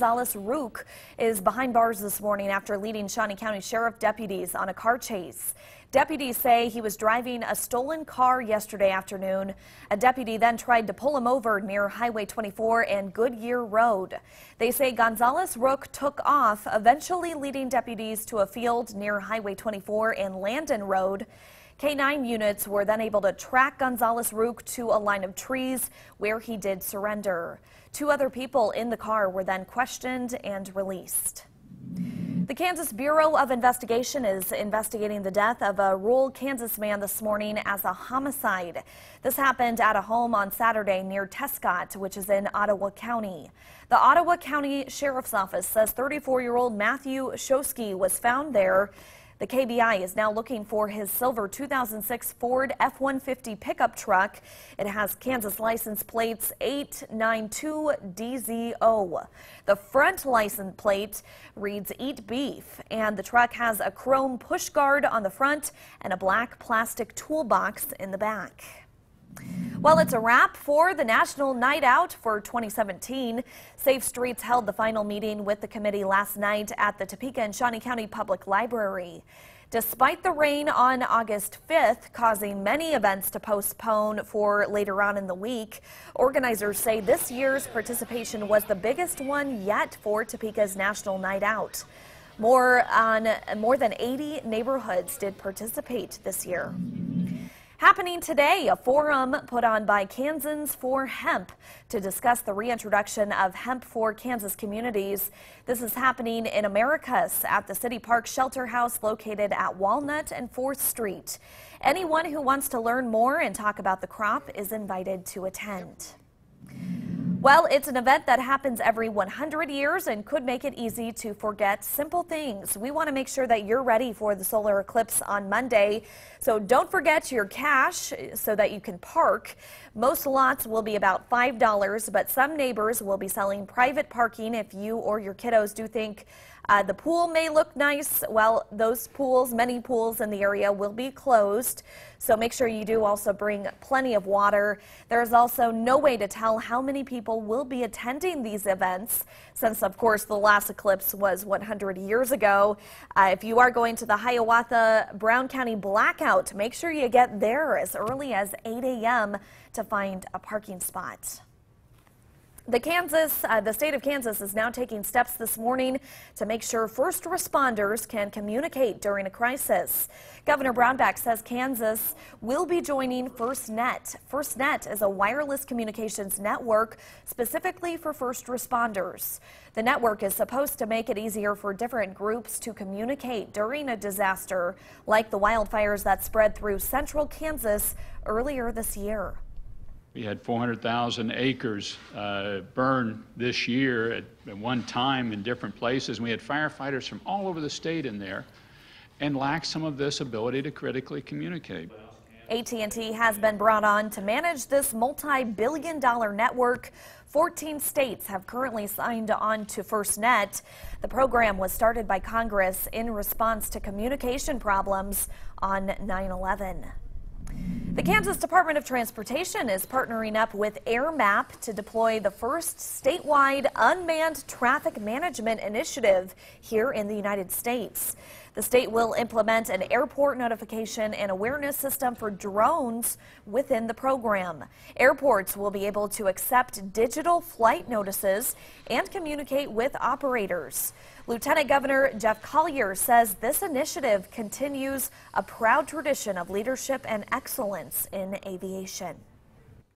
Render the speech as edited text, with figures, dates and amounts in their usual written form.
Gonzalez Rook is behind bars this morning after leading Shawnee County Sheriff deputies on a car chase. Deputies say he was driving a stolen car yesterday afternoon. A deputy then tried to pull him over near Highway 24 and Goodyear Road. They say Gonzalez Rook took off, eventually leading deputies to a field near Highway 24 and Landon Road. K9 units were then able to track Gonzalez Rook to a line of trees where he did surrender. 2 other people in the car were then questioned and released. The Kansas Bureau of Investigation is investigating the death of a rural Kansas man this morning as a homicide. This happened at a home on Saturday near Tescott, which is in Ottawa County. The Ottawa County Sheriff's Office says 34-year-old Matthew Shosky was found there. The KBI is now looking for his silver 2006 Ford F-150 pickup truck. It has Kansas license plates 892DZO. The front license plate reads Eat Beef, and the truck has a chrome push guard on the front and a black plastic toolbox in the back. Well, it's a wrap for the National Night Out for 2017. Safe Streets held the final meeting with the committee last night at the Topeka and Shawnee County Public Library. Despite the rain on August 5th causing many events to postpone for later on in the week, organizers say this year's participation was the biggest one yet for Topeka's National Night Out. More than 80 neighborhoods did participate this year. Happening today, a forum put on by Kansans for Hemp to discuss the reintroduction of hemp for Kansas communities. This is happening in Americus at the City Park Shelter House located at Walnut and 4th Street. Anyone who wants to learn more and talk about the crop is invited to attend. Well, it's an event that happens every 100 years and could make it easy to forget simple things. We want to make sure that you're ready for the solar eclipse on Monday. So don't forget your cash so that you can park. Most lots will be about $5, but some neighbors will be selling private parking if you or your kiddos do think the pool may look nice. Well, those pools, many pools in the area will be closed. So make sure you do also bring plenty of water. There's also no way to tell how many people will be attending these events since, of course, the last eclipse was 100 years ago. If you are going to the Hiawatha Brown County Blackout, make sure you get there as early as 8 a.m. to find a parking spot. The state of Kansas is now taking steps this morning to make sure first responders can communicate during a crisis. Governor Brownback says Kansas will be joining Firstnet. Firstnet is a wireless communications network specifically for first responders. The network is supposed to make it easier for different groups to communicate during a disaster like the wildfires that spread through central Kansas earlier this year. We had 400,000 acres burn this year at one time in different places. And we had firefighters from all over the state in there and lacked some of this ability to critically communicate. AT&T has been brought on to manage this multi-billion-dollar network. 14 states have currently signed on to Firstnet. The program was started by Congress in response to communication problems on 9/11. The Kansas Department of Transportation is partnering up with AirMap to deploy the first statewide unmanned traffic management initiative here in the United States. The state will implement an airport notification and awareness system for drones within the program. Airports will be able to accept digital flight notices and communicate with operators. Lieutenant Governor Jeff Collier says this initiative continues a proud tradition of leadership and excellence in aviation.